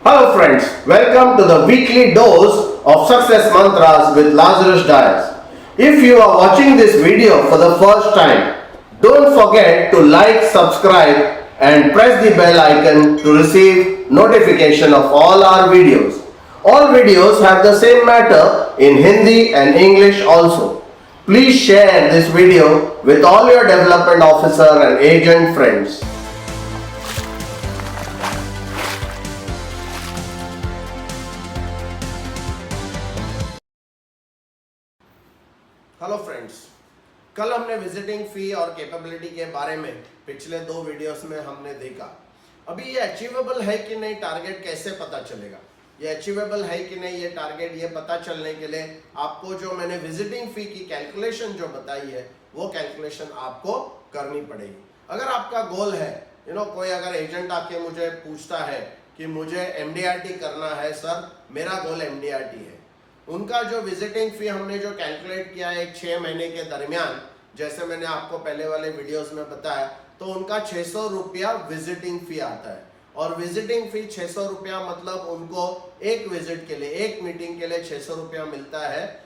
Hello friends, welcome to the weekly dose of success mantras with Lazarus Dias. If you are watching this video for the first time, don't forget to like, subscribe and press the bell icon to receive notification of all our videos. All videos have the same matter in Hindi and English also. Please share this video with all your development officer and agent friends. Hello friends, कल हमने visiting फी और capability के बारे में पिछले 2 videos में हमने देखा। अभी ये अचीवेबल है कि नहीं, टारगेट कैसे पता चलेगा, ये अचीवेबल है कि नहीं ये टारगेट, ये पता चलने के लिए आपको जो मैंने विजिटिंग फी की कैलकुलेशन जो बताई है वो कैलकुलेशन आपको करनी पड़ेगी। अगर आपका गोल है, कोई अगर एजेंट आके मुझे पूछता है कि मुझे एमडीआरटी करना है, सर मेरा गोल एमडीआरटी है, उनका जो विजिटिंग फी हमने जो कैलकुलेट किया है 6 महीने के दरमियान, जैसे मैंने आपको पहले वाले वीडियोस में बताया, तो उनका 600 रुपया विजिटिंग फी आता है। और विजिटिंग फी 600 रुपया मतलब उनको एक विजिट के लिए, एक मीटिंग के लिए 600 रुपया मिलता है।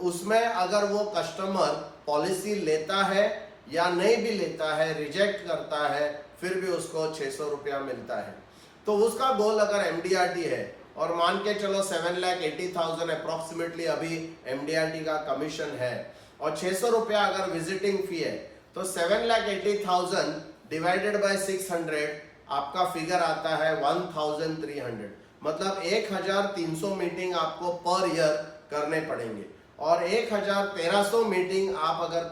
उसमें अगर वो कस्टमर पॉलिसी लेता है या नहीं भी लेता है, रिजेक्ट करता है, फिर भी उसको 600 रुपया मिलता है। तो उसका गोल अगर एमडीआरटी है और मान के चलो 7,80,000 अप्रोक्सीमेटली अभी एमडीआरटी का कमीशन है और 600 रुपया अगर विजिटिंग फी है, तो 7,80,000 डिवाइडेड बाय 600 आपका फिगर आता है 1,300। मतलब 1,300 मीटिंग आपको पर ईयर करने पड़ेंगे। और 1,1300 मीटिंग आप अगर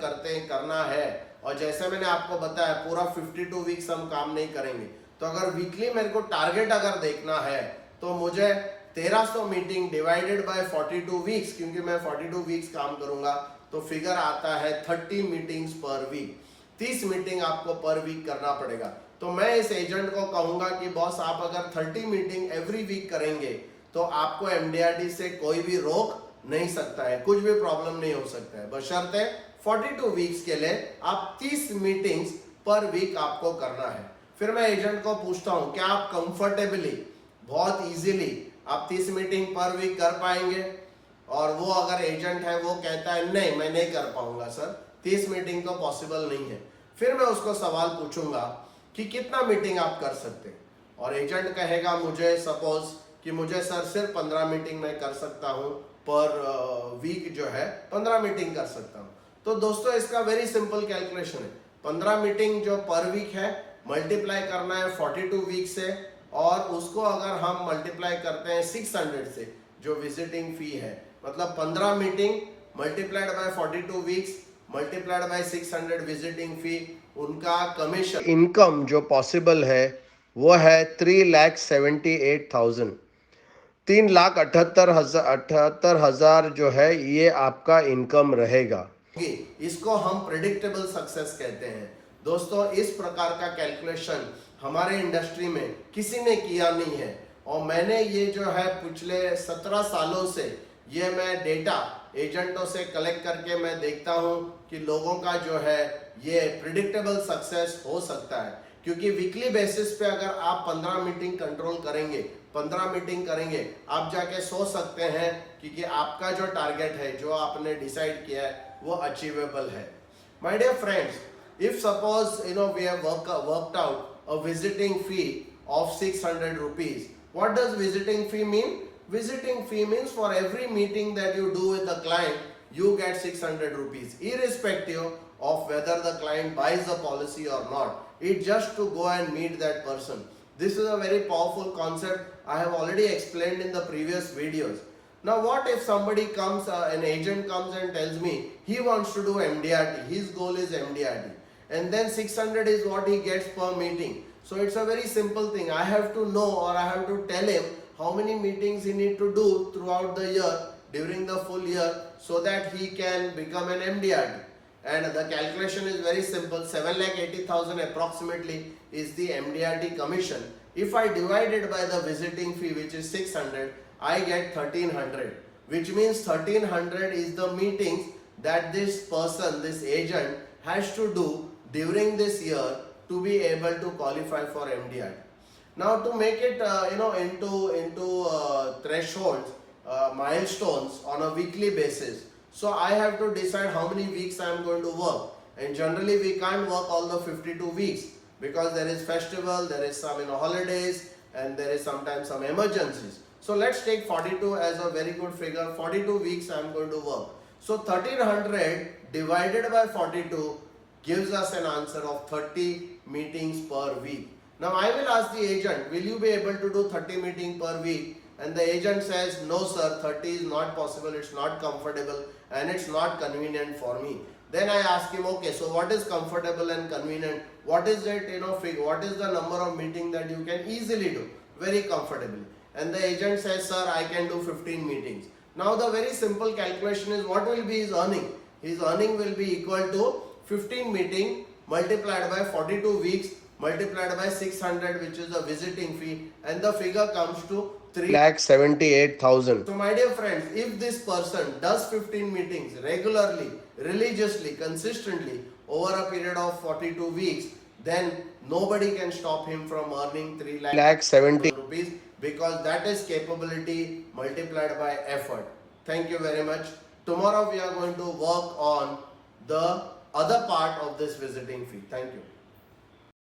करना है, और जैसे मैंने आपको बताया पूरा 52 वीक्स हम काम नहीं करेंगे, तो अगर वीकली मेरे को टारगेट अगर देखना है तो मुझे 1300 मीटिंग डिवाइडेड बाय 42 वीक्स, क्योंकि मैं 42 वीक्स काम करूंगा, तो फिगर आता है 30 मीटिंग्स पर वीक। 30 मीटिंग आपको पर वीक करना पड़ेगा। तो मैं इस एजेंट को कहूंगा कि बॉस आप अगर 30 मीटिंग एवरी वीक करेंगे तो आपको एमडीआरटी से कोई भी रोक नहीं सकता है, कुछ भी प्रॉब्लम नहीं हो सकता है, बशर्ते 42 वीक्स के लिए आप 30 मीटिंग्स पर वीक आपको करना है। फिर मैं एजेंट को पूछता हूं क्या आप कंफर्टेबली, बहुत इजीली आप 30 मीटिंग पर वीक कर पाएंगे? और वो अगर एजेंट है वो कहता है नहीं मैं नहीं कर पाऊंगा सर, 30 मीटिंग तो पॉसिबल नहीं है। फिर मैं उसको सवाल पूछूंगा कि कितना मीटिंग आप कर सकते हैं, और एजेंट कहेगा मुझे सपोज कि मुझे सर सिर्फ 15 मीटिंग मैं कर सकता हूं पर वीक, जो है 15 मीटिंग कर सकता हूं। तो दोस्तों इसका वेरी सिंपल कैलकुलेशन है, 15 मीटिंग जो पर वीक है मल्टीप्लाई करना है 42 वीक से, और उसको अगर हम मल्टीप्लाई करते हैं 600 से जो विजिटिंग फी है, मतलब 15 meeting multiplied by 42 weeks multiplied by 600 visiting fee, उनका कमीशन इनकम जो पॉसिबल है वो है 3,78,000, 3,78,000 जो है ये आपका इनकम रहेगा। इसको हम प्रेडिक्टेबल सक्सेस कहते हैं। दोस्तों इस प्रकार का कैलकुलेशन हमारे इंडस्ट्री में किसी ने किया नहीं है, और मैंने ये जो है पिछले 17 सालों से ये मैं डेटा एजेंटों से कलेक्ट करके मैं देखता हूँ कि लोगों का जो है ये प्रिडिक्टेबल सक्सेस हो सकता है। क्योंकि वीकली बेसिस पे अगर आप 15 मीटिंग कंट्रोल करेंगे, 15 मीटिंग करेंगे, आप जाके सोच सकते हैं कि आपका जो टारगेट है, जो आपने डिसाइड किया है, वो अचीवेबल है। My dear friends, if suppose we have worked out a visiting fee of 600 rupees, what does visiting fee mean? Visiting fee means for every meeting that you do with the client you get 600 rupees, irrespective of whether the client buys the policy or not. It's just to go and meet that person. This is a very powerful concept I have already explained in the previous videos. Now what if somebody comes, an agent comes and tells me he wants to do MDRT, his goal is MDRT, and then 600 is what he gets per meeting. So it's a very simple thing. I have to know, or I have to tell him how many meetings he need to do throughout the year, during the full year, so that he can become an MDRT. And the calculation is very simple. 7,80,000 approximately is the MDRT commission. If I divide it by the visiting fee, which is 600, I get 1,300, which means 1,300 is the meetings that this person, this agent has to do during this year to be able to qualify for MDRT. Now to make it into thresholds, milestones on a weekly basis. So I have to decide how many weeks I am going to work, and generally we can't work all the 52 weeks because there is festival, there is some holidays, and there is sometimes some emergencies. So let's take 42 as a very good figure. 42 weeks I am going to work. So 1300 divided by 42 gives us an answer of 30 meetings per week. Now I will ask the agent, will you be able to do 30 meetings per week? And the agent says, no sir, 30 is not possible, it's not comfortable and it's not convenient for me. Then I ask him, okay, so what is comfortable and convenient? What is it, what is the number of meetings that you can easily do very comfortably? And the agent says, sir, I can do 15 meetings. Now the very simple calculation is, what will be his earning? His earning will be equal to 15 meeting multiplied by 42 weeks multiplied by 600, which is the visiting fee, and the figure comes to 3,78,000. So my dear friends, if this person does 15 meetings regularly, religiously, consistently over a period of 42 weeks, then nobody can stop him from earning 3,70,000 rupees, because that is capability multiplied by effort. Thank you very much. Tomorrow we are going to work on the other part of this visiting fee. Thank you.